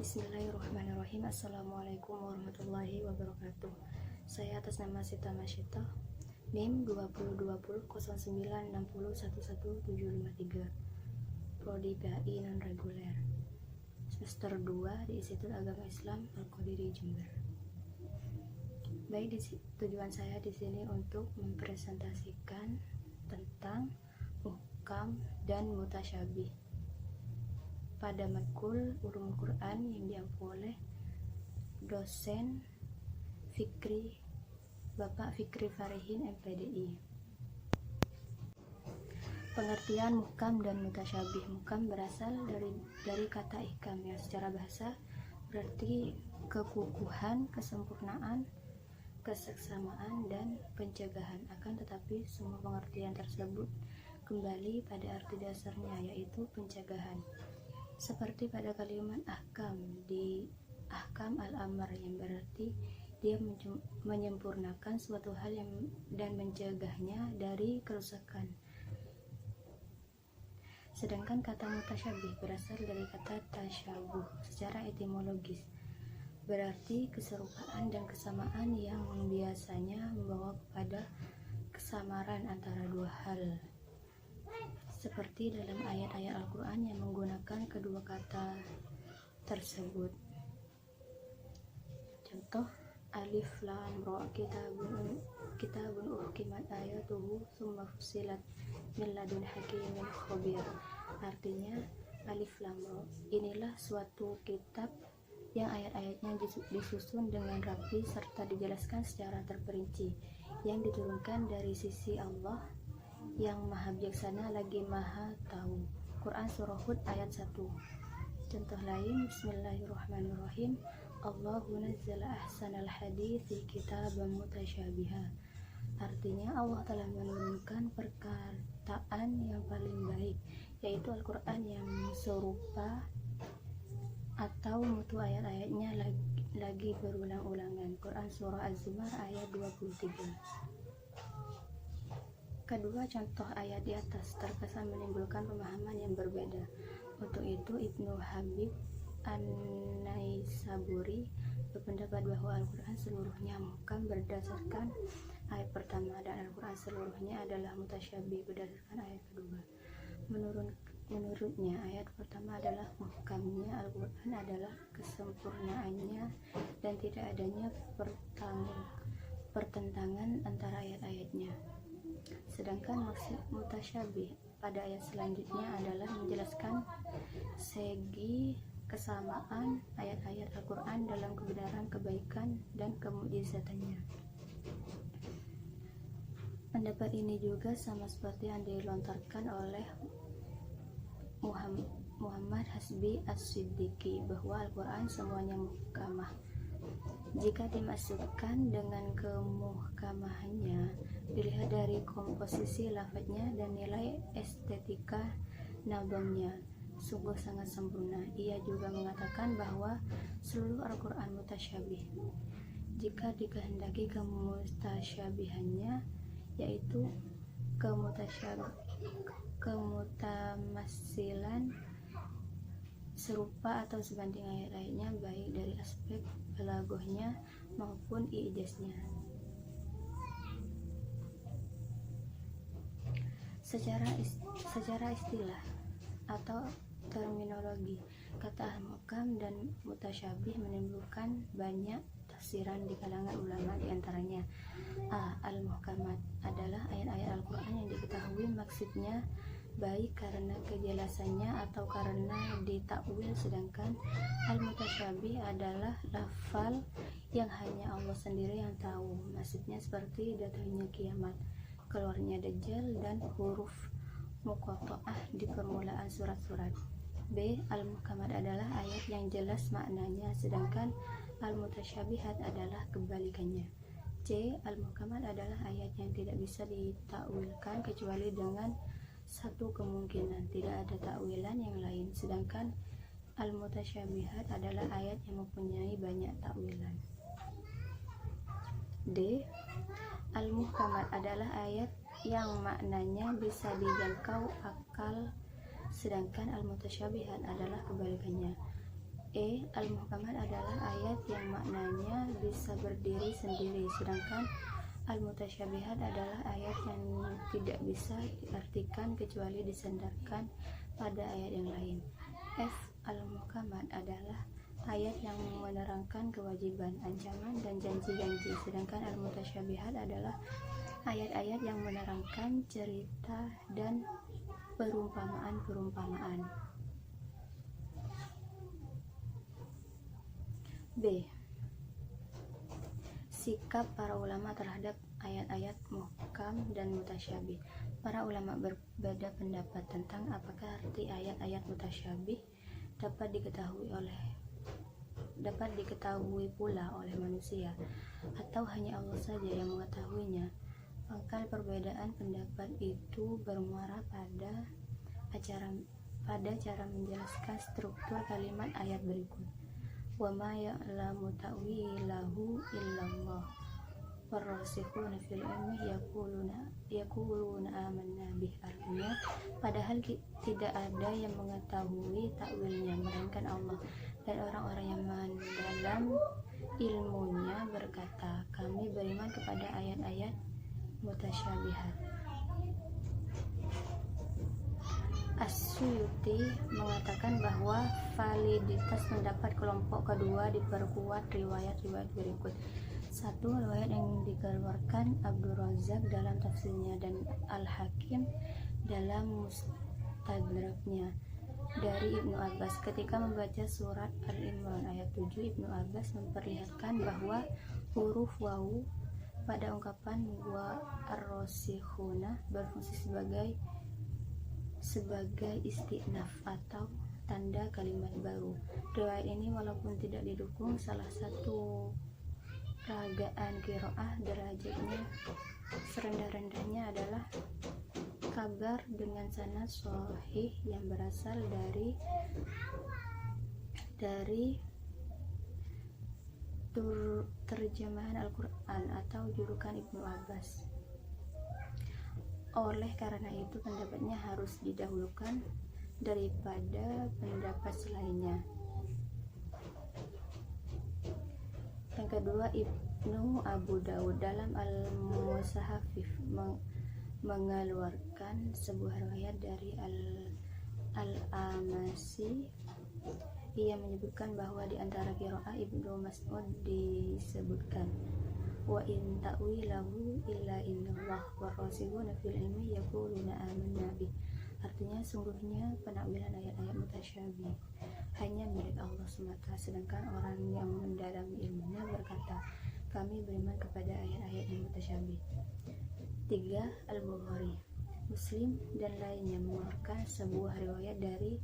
Bismillahirrahmanirrahim. Assalamualaikum warahmatullahi wabarakatuh. Saya atas nama Sita Masyita, NIM 20200960111753, Prodi PAI non-reguler, semester 2 di Institut Agama Islam Al-Qadiri Jember. Baik, tujuan saya di sini untuk mempresentasikan tentang muhkam dan mutasyabih pada matkul ulumul Quran yang diampu oleh dosen Fikri, Bapak Fikri Farihin MPDI. Pengertian muhkam dan mutasyabih. Muhkam berasal dari kata ihkam yang secara bahasa berarti kekukuhan, kesempurnaan, keseksamaan, dan pencegahan. Akan tetapi semua pengertian tersebut kembali pada arti dasarnya, yaitu pencegahan. Seperti pada kalimat ahkam di ahkam al-amr, yang berarti dia menyempurnakan suatu hal dan mencegahnya dari kerusakan. Sedangkan kata mutasyabih berasal dari kata tasyabuh secara etimologis, berarti keserupaan dan kesamaan yang biasanya membawa kepada kesamaran antara dua hal, seperti dalam ayat-ayat Al-Quran yang menggunakan kedua kata tersebut. Contoh, alif lam ra, kitabun uhkimat ayatuhu summa fussilat min ladun hakimin khabir. Artinya, alif lam ra, inilah suatu kitab yang ayat-ayatnya disusun dengan rapi serta dijelaskan secara terperinci, yang diturunkan dari sisi Allah yang maha bijaksana lagi maha tahu. Quran Surah Hud ayat 1. Contoh lain, Bismillahirrahmanirrahim. Allahu nazzala ahsanal hadithi kitaban mutasyabiha. Artinya, Allah telah menurunkan perkataan yang paling baik, yaitu Al-Quran yang serupa atau mutu ayat-ayatnya lagi berulang-ulangan. Quran Surah Az-Zumar ayat 23. Kedua contoh ayat di atas terkesan menimbulkan pemahaman yang berbeda. Untuk itu, Ibnu Habib An-Naisaburi berpendapat bahwa Al-Quran seluruhnya muhkam berdasarkan ayat pertama, dan Al-Quran seluruhnya adalah mutasyabih berdasarkan ayat kedua. Menurutnya, ayat pertama adalah muhkamnya Al-Quran adalah kesempurnaannya dan tidak adanya pertentangan antara ayat-ayatnya. Sedangkan maksud mutasyabih pada ayat selanjutnya adalah menjelaskan segi kesamaan ayat-ayat Al-Quran dalam kebenaran, kebaikan, dan kemukjizatannya. Pendapat ini juga sama seperti yang dilontarkan oleh Muhammad Hasbi As-Siddiqi, bahwa Al-Quran semuanya muhkamah. Jika dimasukkan dengan kemuhkamahannya, dilihat dari komposisi lafadznya dan nilai estetika nabamnya, sungguh sangat sempurna. Ia juga mengatakan bahwa seluruh Al-Quran mutasyabih. Jika dikehendaki kemutasyabihannya, yaitu kemutamasilan, serupa atau sebanding ayat-ayatnya, baik dari aspek balaghahnya maupun i'jaznya. Secara istilah atau terminologi, kata muhkam dan mutasyabih menimbulkan banyak tafsiran di kalangan ulama. Di antaranya, al-muhkamat adalah ayat-ayat Al-Quran yang diketahui maksudnya baik karena kejelasannya atau karena ditakwil, sedangkan al-mutasyabih adalah lafal yang hanya Allah sendiri yang tahu maksudnya, seperti datangnya kiamat, keluarnya Dajjal, dan huruf muqatta'ah di permulaan surat-surat. B. Al-muhkamat adalah ayat yang jelas maknanya, sedangkan al-mutasyabihat adalah kebalikannya. C. Al-muhkamat adalah ayat yang tidak bisa ditakwilkan kecuali dengan satu kemungkinan, tidak ada takwilan yang lain, sedangkan al-mutasyabihat adalah ayat yang mempunyai banyak takwilan. D. Al-muhkamat adalah ayat yang maknanya bisa dijangkau akal, sedangkan al-mutasyabihat adalah kebalikannya. Al-muhkamat adalah ayat yang maknanya bisa berdiri sendiri, sedangkan al-mutasyabihat adalah ayat yang tidak bisa diartikan kecuali disandarkan pada ayat yang lain. Al-muhkamat adalah ayat yang menerangkan kewajiban, ancaman, dan janji-janji, sedangkan al-mutasyabihat adalah ayat-ayat yang menerangkan cerita dan perumpamaan-perumpamaan. B. Sikap para ulama terhadap ayat-ayat muhkam dan mutasyabih. Para ulama berbeda pendapat tentang apakah arti ayat-ayat mutasyabih dapat diketahui pula oleh manusia atau hanya Allah saja yang mengetahuinya. Pangkal perbedaan pendapat itu bermuara pada cara menjelaskan struktur kalimat ayat berikut. Wa ma ya'lamu ta'wilahu illallah warrasikhuna fil ilmi yaquluna amanna bih. Artinya, padahal tidak ada yang mengetahui takwilnya melainkan Allah, dan orang-orang yang mendalam ilmunya berkata, kami beriman kepada ayat-ayat mutasyabihat. As-Suyuti mengatakan bahwa validitas pendapat kelompok kedua diperkuat riwayat-riwayat berikut. 1. Riwayat yang dikeluarkan Abdul Razak dalam tafsirnya dan Al-Hakim dalam Mustadraknya dari Ibnu Abbas. Ketika membaca surat Al-Imran ayat 7, Ibnu Abbas memperlihatkan bahwa huruf wawu pada ungkapan wa ar-rasikhuna berfungsi sebagai istinaf atau tanda kalimat baru. Riwayat ini walaupun tidak didukung salah satu peragaan qiraah, derajatnya serendah-rendahnya adalah kabar dengan sanad shahih yang berasal dari terjemahan Al-Quran atau julukan Ibnu Abbas. Oleh karena itu pendapatnya harus didahulukan daripada pendapat selainnya. Yang kedua, Ibnu Abu Daud dalam Al-Musahafif mengeluarkan sebuah riwayat dari Al-Amasi. Ia menyebutkan bahwa di antara qiraah Ibnu Mas'ud disebutkan wa in ta'wilahu illa innallah warrasikhuna fil ilmi yaquluna amanna bih. Artinya, sungguhnya penakwilan ayat-ayat mutasyabih hanya milik Allah semata, sedangkan orang yang mendalami ilmunya berkata, kami beriman kepada ayat-ayat yang mutasyabih. 3. Al-Bukhari, Muslim dan lainnya mengeluarkan sebuah riwayat dari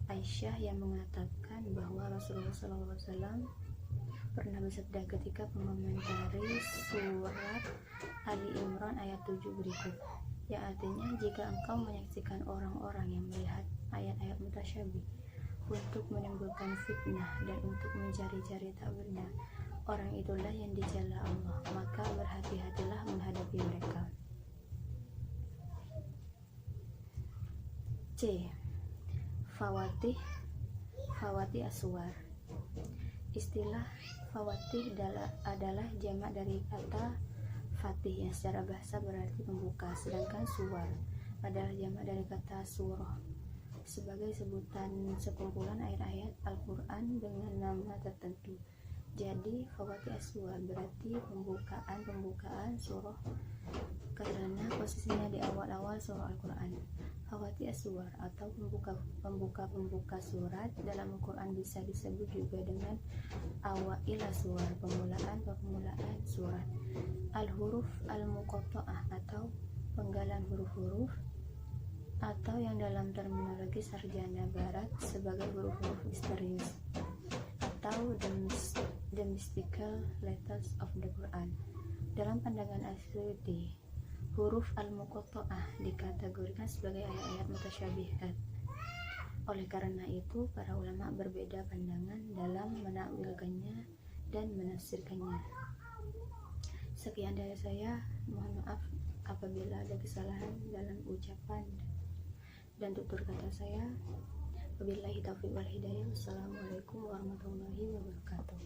Aisyah yang mengatakan bahwa Rasulullah SAW pernah bersabda ketika mengomentari surat Ali Imran ayat 7 berikut, yang artinya, jika engkau menyaksikan orang-orang yang melihat ayat-ayat mutasyabih untuk menimbulkan fitnah dan untuk mencari-cari takwilnya, orang itulah yang dicela Allah, maka berhati-hatilah menghadapi mereka. C. Fawatih Aswar. Istilah fawatih adalah jamak dari kata fatih yang secara bahasa berarti pembuka, sedangkan suwar adalah jamak dari kata surah sebagai sebutan sekumpulan ayat-ayat Al-Quran dengan nama tertentu. Jadi fawatih aswar berarti pembukaan surah karena posisinya di awal-awal surah Al-Quran. Fawatih aswar atau pembuka surat dalam Al-Quran bisa disebut juga dengan awail aswar, permulaan surat. Al-huruf al-muqatta'ah atau penggalan huruf-huruf, atau yang dalam terminologi sarjana barat sebagai huruf-huruf misterius atau the mystical letters of the Quran. Dalam pandangan As-Suyuti, huruf al-muqatta'ah dikategorikan sebagai ayat-ayat mutasyabihat. Oleh karena itu, para ulama berbeda pandangan dalam menakwilkannya dan menafsirkannya. Sekian dari saya, mohon maaf apabila ada kesalahan dalam ucapan dan tutur kata saya. Wabillahi taufiq wal hidayah. Wassalamualaikum warahmatullahi wabarakatuh.